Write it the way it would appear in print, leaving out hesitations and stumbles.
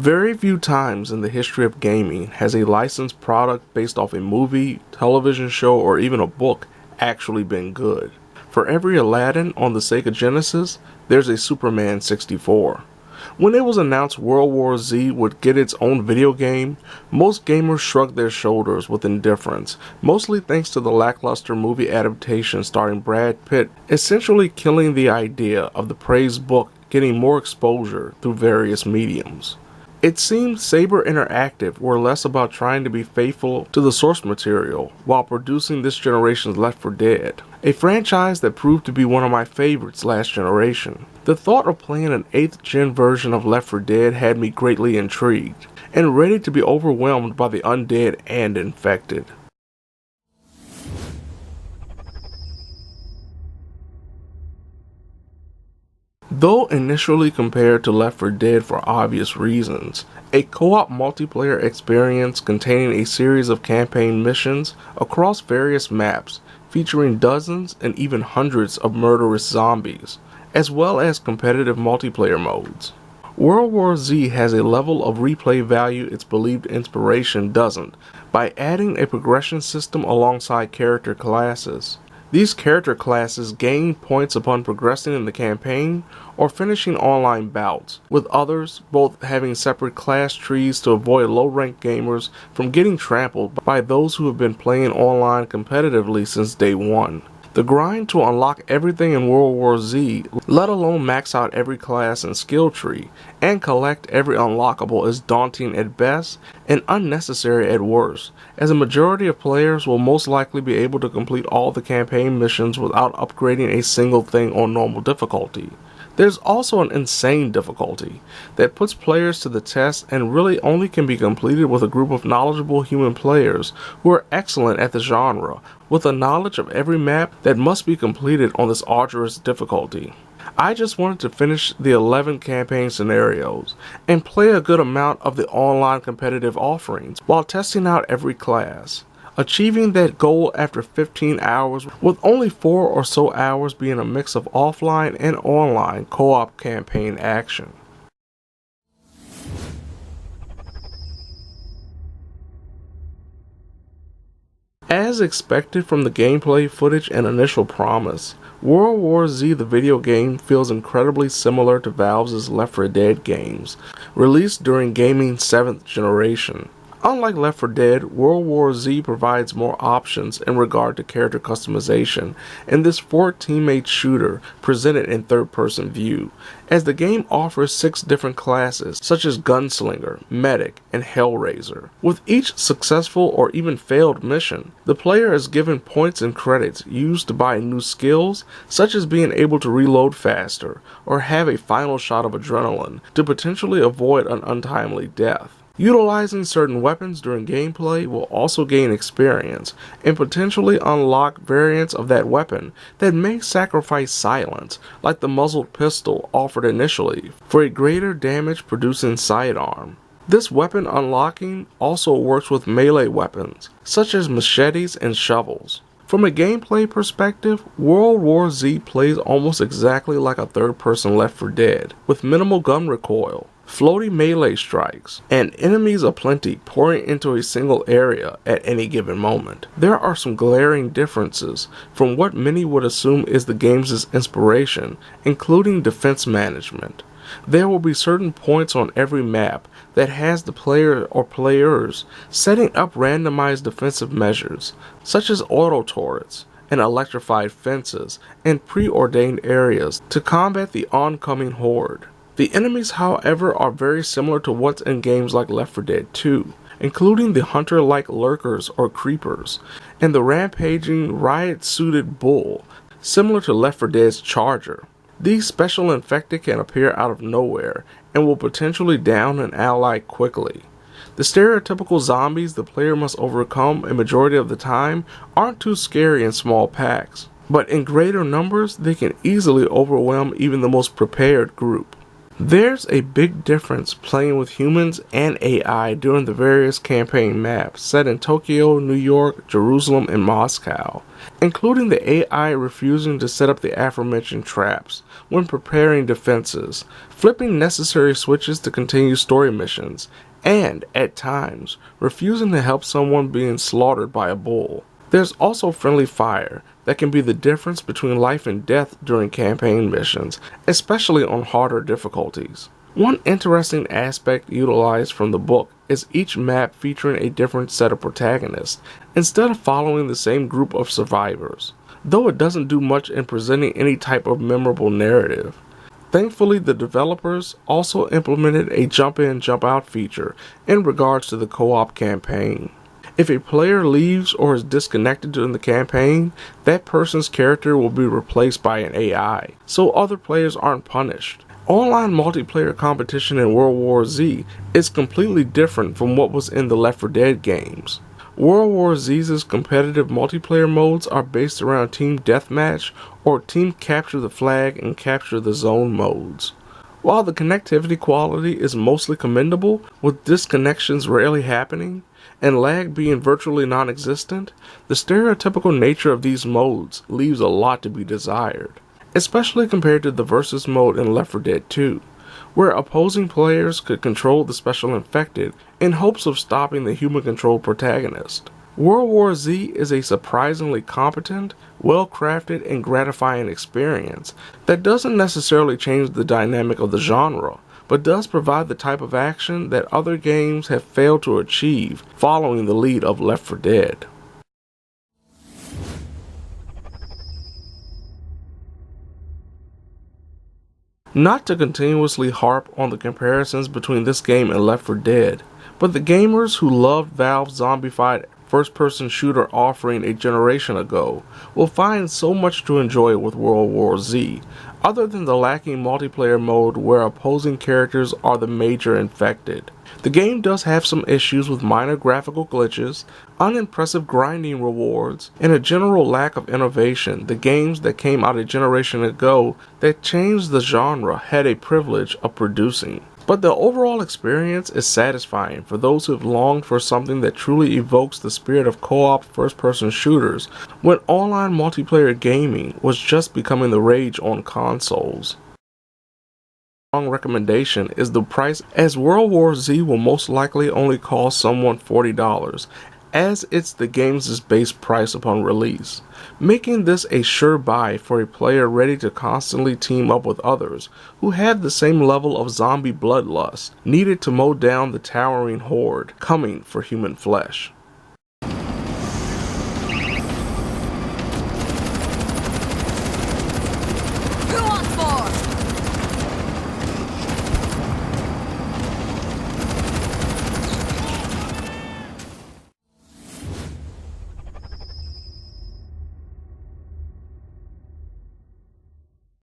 Very few times in the history of gaming has a licensed product based off a movie, television show, or even a book actually been good. For every Aladdin on the Sega Genesis, there's a Superman 64. When it was announced World War Z would get its own video game, most gamers shrugged their shoulders with indifference, mostly thanks to the lackluster movie adaptation starring Brad Pitt, essentially killing the idea of the praised book getting more exposure through various mediums. It seemed Saber Interactive were less about trying to be faithful to the source material while producing this generation's Left 4 Dead, a franchise that proved to be one of my favorites last generation. The thought of playing an 8th gen version of Left 4 Dead had me greatly intrigued, and ready to be overwhelmed by the undead and infected. Though initially compared to Left 4 Dead for obvious reasons, a co-op multiplayer experience containing a series of campaign missions across various maps featuring dozens and even hundreds of murderous zombies, as well as competitive multiplayer modes. World War Z has a level of replay value its believed inspiration doesn't, by adding a progression system alongside character classes. These character classes gain points upon progressing in the campaign or finishing online bouts, with others both having separate class trees to avoid low-ranked gamers from getting trampled by those who have been playing online competitively since day one. The grind to unlock everything in World War Z, let alone max out every class and skill tree, and collect every unlockable is daunting at best and unnecessary at worst, as a majority of players will most likely be able to complete all the campaign missions without upgrading a single thing on normal difficulty. There's also an insane difficulty that puts players to the test and really only can be completed with a group of knowledgeable human players who are excellent at the genre, with a knowledge of every map that must be completed on this arduous difficulty. I just wanted to finish the 11 campaign scenarios and play a good amount of the online competitive offerings while testing out every class. Achieving that goal after 15 hours, with only 4 or so hours being a mix of offline and online co-op campaign action. As expected from the gameplay footage and initial promise, World War Z the video game feels incredibly similar to Valve's Left 4 Dead games, released during gaming's 7th generation. Unlike Left 4 Dead, World War Z provides more options in regard to character customization in this 4-teammate shooter presented in third-person view, as the game offers 6 different classes such as Gunslinger, Medic, and Hellraiser. With each successful or even failed mission, the player is given points and credits used to buy new skills, such as being able to reload faster or have a final shot of adrenaline to potentially avoid an untimely death. Utilizing certain weapons during gameplay will also gain experience and potentially unlock variants of that weapon that may sacrifice silence, like the muzzled pistol offered initially, for a greater damage producing sidearm. This weapon unlocking also works with melee weapons, such as machetes and shovels. From a gameplay perspective, World War Z plays almost exactly like a third-person Left 4 Dead, with minimal gun recoil, floating melee strikes, and enemies aplenty pouring into a single area at any given moment. There are some glaring differences from what many would assume is the game's inspiration, including defense management. There will be certain points on every map that has the player or players setting up randomized defensive measures, such as auto turrets and electrified fences and preordained areas to combat the oncoming horde. The enemies, however, are very similar to what's in games like Left 4 Dead 2, including the hunter-like lurkers or creepers, and the rampaging, riot-suited bull, similar to Left 4 Dead's Charger. These special infected can appear out of nowhere and will potentially down an ally quickly. The stereotypical zombies the player must overcome a majority of the time aren't too scary in small packs, but in greater numbers they can easily overwhelm even the most prepared group. There's a big difference playing with humans and AI during the various campaign maps set in Tokyo, New York, Jerusalem, and Moscow, including the AI refusing to set up the aforementioned traps when preparing defenses, flipping necessary switches to continue story missions, and, at times, refusing to help someone being slaughtered by a bull. There's also friendly fire that can be the difference between life and death during campaign missions, especially on harder difficulties. One interesting aspect utilized from the book is each map featuring a different set of protagonists, instead of following the same group of survivors, though it doesn't do much in presenting any type of memorable narrative. Thankfully, the developers also implemented a jump-in, jump-out feature in regards to the co-op campaign. If a player leaves or is disconnected during the campaign, that person's character will be replaced by an AI, so other players aren't punished. Online multiplayer competition in World War Z is completely different from what was in the Left 4 Dead games. World War Z's competitive multiplayer modes are based around Team Deathmatch or Team Capture the Flag and Capture the Zone modes. While the connectivity quality is mostly commendable, with disconnections rarely happening, and lag being virtually non-existent, the stereotypical nature of these modes leaves a lot to be desired, especially compared to the Versus mode in Left 4 Dead 2, where opposing players could control the special infected in hopes of stopping the human-controlled protagonist. World War Z is a surprisingly competent, well-crafted, and gratifying experience that doesn't necessarily change the dynamic of the genre, but does provide the type of action that other games have failed to achieve following the lead of Left 4 Dead. Not to continuously harp on the comparisons between this game and Left 4 Dead, but the gamers who loved Valve's zombified first-person shooter offering a generation ago will find so much to enjoy with World War Z, other than the lacking multiplayer mode where opposing characters are the major infected. The game does have some issues with minor graphical glitches, unimpressive grinding rewards, and a general lack of innovation the games that came out a generation ago that changed the genre had a privilege of producing. But the overall experience is satisfying for those who have longed for something that truly evokes the spirit of co-op first-person shooters when online multiplayer gaming was just becoming the rage on consoles. Strong recommendation is the price, as World War Z will most likely only cost someone $40, as it's the game's base price upon release, making this a sure buy for a player ready to constantly team up with others who have the same level of zombie bloodlust needed to mow down the towering horde coming for human flesh.